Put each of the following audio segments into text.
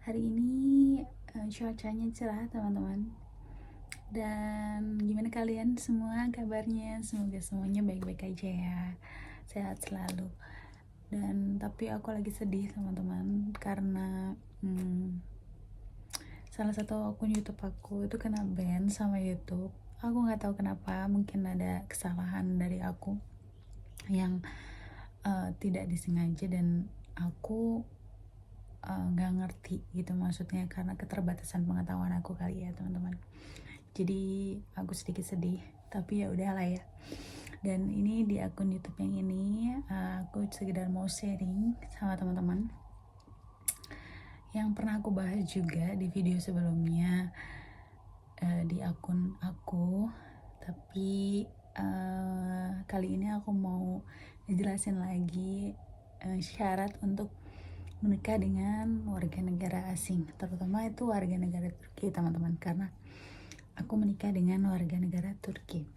Hari ini cuacanya cerah teman-teman. Dan gimana kalian semua kabarnya? Semoga semuanya baik-baik aja ya, sehat selalu. Dan tapi aku lagi sedih teman-teman karena salah satu akun YouTube aku itu kena ban sama YouTube. Aku nggak tahu kenapa, mungkin ada kesalahan dari aku yang tidak disengaja dan aku nggak ngerti gitu, maksudnya karena keterbatasan pengetahuan aku kali ya teman-teman. Jadi aku sedikit sedih, tapi ya udahlah ya. Dan ini di akun YouTube yang ini aku sekedar mau sharing sama teman-teman yang pernah aku bahas juga di video sebelumnya di akun aku, tapi kali ini aku mau ngejelasin lagi syarat untuk menikah dengan warga negara asing, terutama itu warga negara Turki teman-teman, karena aku menikah dengan warga negara Turki.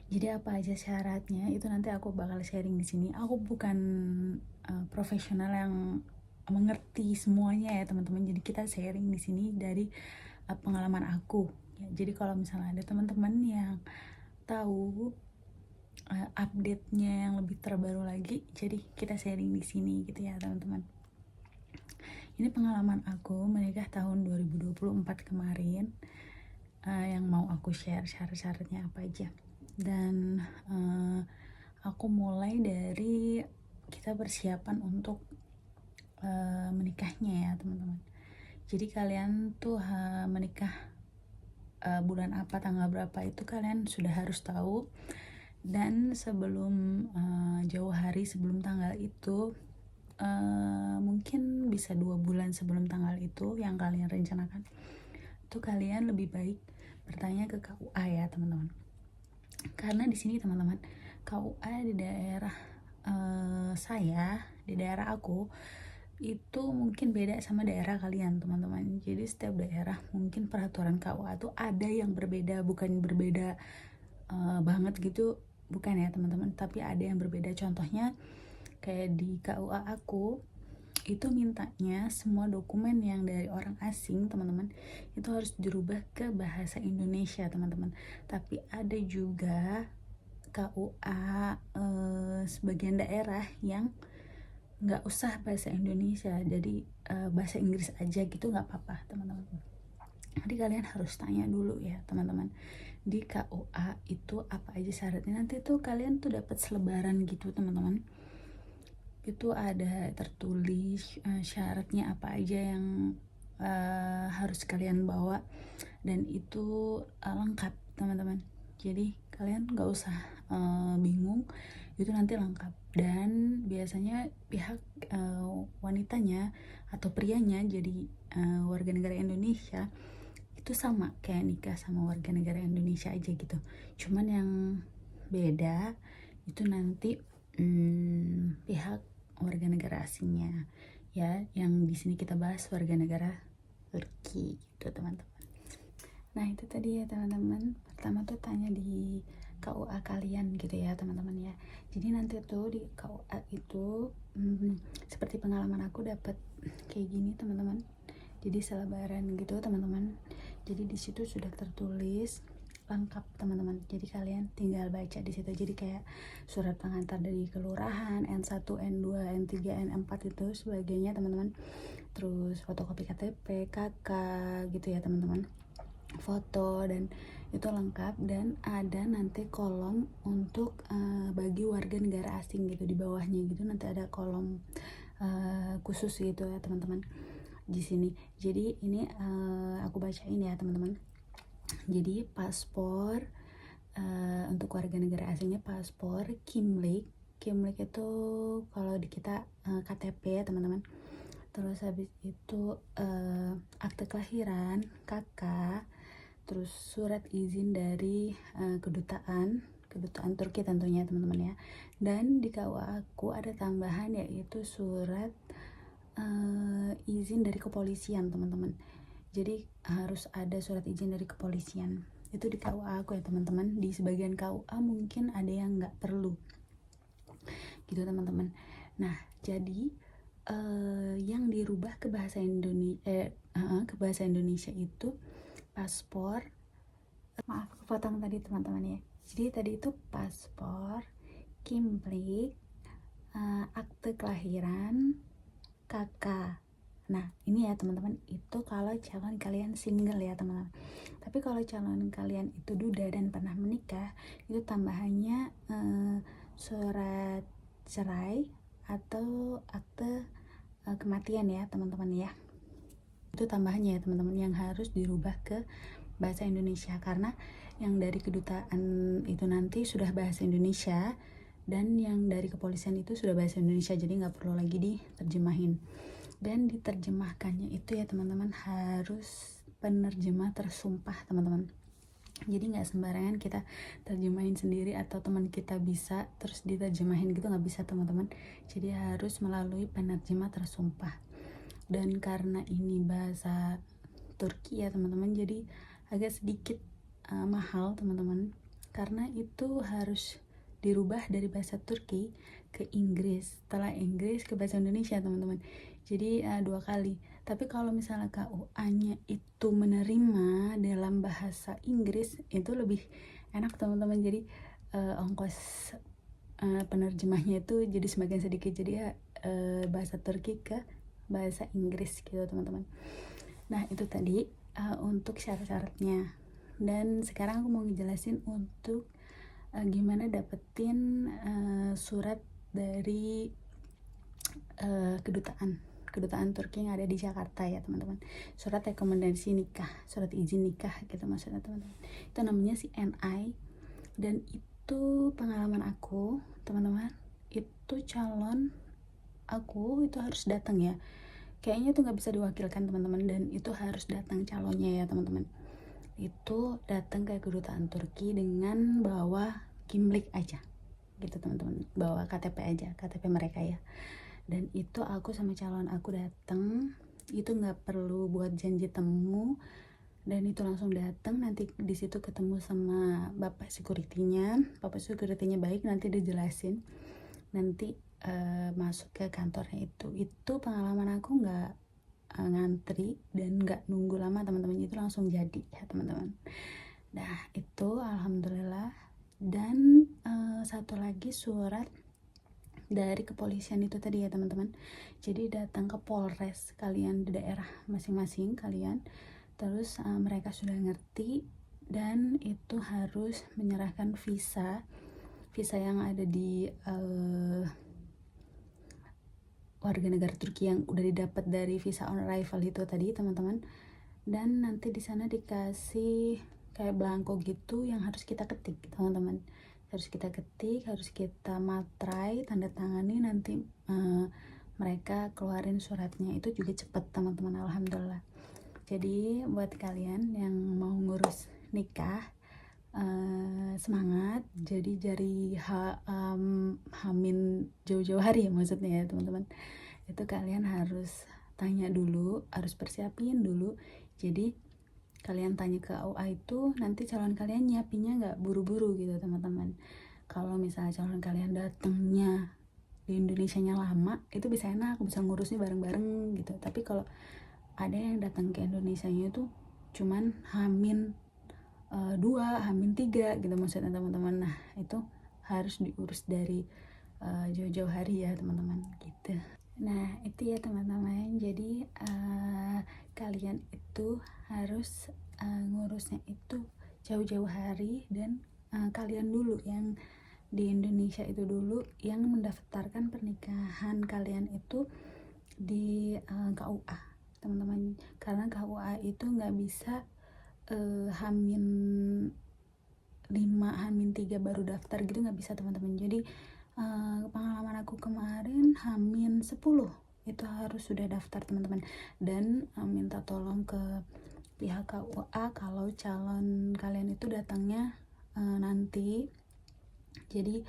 Jadi apa aja syaratnya itu nanti aku bakal sharing di sini. Aku bukan profesional yang mengerti semuanya ya teman-teman. Jadi kita sharing di sini dari pengalaman aku. Ya, jadi kalau misalnya ada teman-teman yang tahu update-nya yang lebih terbaru lagi, jadi kita sharing di sini gitu ya teman-teman. Ini pengalaman aku menikah tahun 2024 kemarin, yang mau aku share syarat-syaratnya apa aja. Dan aku mulai dari kita persiapan untuk menikahnya ya teman-teman. Jadi kalian tuh menikah bulan apa, tanggal berapa itu kalian sudah harus tahu. Dan sebelum jauh hari sebelum tanggal itu, mungkin bisa 2 bulan sebelum tanggal itu yang kalian rencanakan, itu kalian lebih baik bertanya ke KUA ya teman-teman. Karena di sini teman-teman, KUA di daerah saya, di daerah aku itu mungkin beda sama daerah kalian teman-teman. Jadi setiap daerah mungkin peraturan KUA tuh ada yang berbeda, bukan berbeda banget gitu, bukan ya teman-teman, tapi ada yang berbeda. Contohnya kayak di KUA aku itu mintanya semua dokumen yang dari orang asing teman-teman itu harus dirubah ke bahasa Indonesia teman-teman. Tapi ada juga KUA sebagian daerah yang nggak usah bahasa Indonesia, jadi bahasa Inggris aja gitu, nggak apa-apa teman-teman. Jadi kalian harus tanya dulu ya teman-teman, di KUA itu apa aja syaratnya. Nanti tuh kalian tuh dapat selebaran gitu teman-teman, itu ada tertulis syaratnya apa aja yang harus kalian bawa, dan itu lengkap teman-teman. Jadi kalian gak usah bingung, itu nanti lengkap. Dan biasanya pihak wanitanya atau prianya jadi warga negara Indonesia itu sama kayak nikah sama warga negara Indonesia aja gitu. Cuman yang beda itu nanti pihak warga negara asingnya ya, yang di sini kita bahas warga negara Turki gitu teman-teman. Nah itu tadi ya teman-teman, pertama tuh tanya di KUA kalian gitu ya teman-teman ya. Jadi nanti tuh di KUA itu seperti pengalaman aku dapat kayak gini teman-teman. Jadi selebaran gitu teman-teman. Jadi di situ sudah tertulis lengkap teman-teman. Jadi kalian tinggal baca di situ. Jadi kayak surat pengantar dari kelurahan, N1, N2, N3, N4 itu sebagainya teman-teman. Terus fotokopi KTP, KK gitu ya teman-teman. Foto dan itu lengkap. Dan ada nanti kolom untuk bagi warga negara asing gitu di bawahnya gitu. Nanti ada kolom khusus gitu ya teman-teman di sini. Jadi ini aku bacain ya teman-teman. Jadi paspor untuk warga negara asingnya paspor, Kimlik itu kalau di kita KTP ya teman-teman. Terus habis itu akte kelahiran, KK, terus surat izin dari kedutaan Turki tentunya teman-teman ya. Dan di KUA aku ada tambahan yaitu surat izin dari kepolisian teman-teman. Jadi harus ada surat izin dari kepolisian, itu di KUA aku ya teman-teman. Di sebagian KUA mungkin ada yang nggak perlu gitu teman-teman. Nah jadi yang dirubah ke bahasa Indonesia itu paspor. Maaf kepotong tadi teman-teman ya. Jadi tadi itu paspor, kimplik, akte kelahiran, KK. Nah ini ya teman-teman, itu kalau calon kalian single ya teman-teman. Tapi kalau calon kalian itu duda dan pernah menikah, itu tambahannya surat cerai atau akte kematian ya teman-teman ya. Itu tambahannya ya teman-teman, yang harus dirubah ke bahasa Indonesia, karena yang dari kedutaan itu nanti sudah bahasa Indonesia dan yang dari kepolisian itu sudah bahasa Indonesia, jadi nggak perlu lagi diterjemahin. Dan diterjemahkannya itu ya teman-teman harus penerjemah tersumpah teman-teman. Jadi nggak sembarangan kita terjemahin sendiri atau teman kita bisa terus diterjemahin gitu, nggak bisa teman-teman. Jadi harus melalui penerjemah tersumpah. Dan karena ini bahasa Turki ya teman-teman, jadi agak sedikit mahal teman-teman, karena itu harus dirubah dari bahasa Turki ke Inggris, setelah Inggris ke bahasa Indonesia teman-teman. Jadi 2 kali. Tapi kalau misalnya KUA-nya itu menerima dalam bahasa Inggris, itu lebih enak teman-teman. Jadi ongkos penerjemahnya itu jadi semakin sedikit. Jadi bahasa Turki ke bahasa Inggris gitu teman-teman. Nah itu tadi untuk syarat-syaratnya. Dan sekarang aku mau ngejelasin untuk gimana dapetin surat dari kedutaan Turki yang ada di Jakarta ya teman-teman. Surat rekomendasi nikah, surat izin nikah gitu maksudnya teman-teman. Itu namanya CNI. Dan itu pengalaman aku teman-teman, itu calon aku itu harus datang ya, kayaknya itu nggak bisa diwakilkan teman-teman, dan itu harus datang calonnya ya teman-teman. Itu datang ke kedutaan Turki dengan bawa kimlik aja gitu teman-teman, bawa KTP aja, KTP mereka ya. Dan itu aku sama calon aku datang, itu nggak perlu buat janji temu, dan itu langsung datang. Nanti di situ ketemu sama bapak securitynya baik, nanti dia jelasin, nanti masuk ke kantornya. Itu pengalaman aku nggak ngantri dan nggak nunggu lama teman-teman, itu langsung jadi ya teman-teman. Nah itu alhamdulillah. Dan satu lagi surat dari kepolisian itu tadi ya teman-teman. Jadi datang ke Polres kalian di daerah masing-masing kalian, terus mereka sudah ngerti, dan itu harus menyerahkan visa yang ada di warga negara Turki yang udah didapat dari visa on arrival itu tadi teman-teman. Dan nanti di sana dikasih kayak belangko gitu yang harus kita ketik teman-teman, harus kita ketik, harus kita matrai, tanda tangani, nanti mereka keluarin suratnya. Itu juga cepet teman-teman, alhamdulillah. Jadi buat kalian yang mau ngurus nikah, semangat. Jadi dari hamin jauh-jauh hari ya maksudnya ya teman-teman, itu kalian harus tanya dulu, harus persiapin dulu. Jadi kalian tanya ke AUA itu, nanti calon kalian nyiapinnya nggak buru-buru gitu teman-teman. Kalau misalnya calon kalian datangnya di Indonesianya lama, itu bisa enak, bisa ngurusnya bareng-bareng gitu. Tapi kalau ada yang datang ke Indonesianya itu cuman hamin 2, hamin 3 gitu maksudnya teman-teman. Nah itu harus diurus dari jauh-jauh hari ya teman-teman gitu. Nah itu ya teman-teman, jadi kalian itu harus ngurusnya itu jauh-jauh hari. Dan kalian dulu yang di Indonesia itu dulu yang mendaftarkan pernikahan kalian itu di KUA teman-teman, karena KUA itu nggak bisa hamin 5, hamin 3 baru daftar gitu, nggak bisa teman-teman. Jadi pengalaman aku kemarin hamin 10 itu harus sudah daftar teman-teman. Dan minta tolong ke pihak KUA kalau calon kalian itu datangnya nanti. Jadi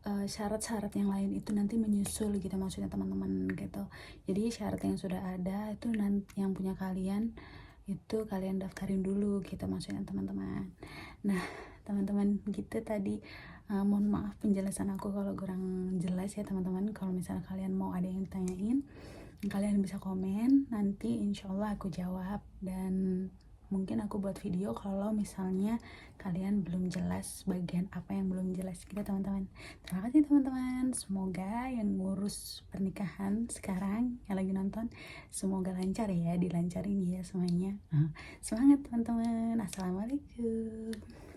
syarat-syarat yang lain itu nanti menyusul gitu maksudnya teman-teman gitu. Jadi syarat yang sudah ada itu nanti yang punya kalian itu kalian daftarin dulu gitu maksudnya teman-teman. Nah teman-teman gitu tadi Mohon maaf penjelasan aku kalau kurang jelas ya teman-teman. Kalau misalnya kalian mau ada yang tanyain, kalian bisa komen, nanti insyaallah aku jawab. Dan mungkin aku buat video kalau misalnya kalian belum jelas bagian apa yang belum jelas gitu teman-teman. Terima kasih teman-teman, semoga yang ngurus pernikahan sekarang yang lagi nonton semoga lancar ya, dilancarin ya semuanya. Semangat teman-teman, assalamualaikum.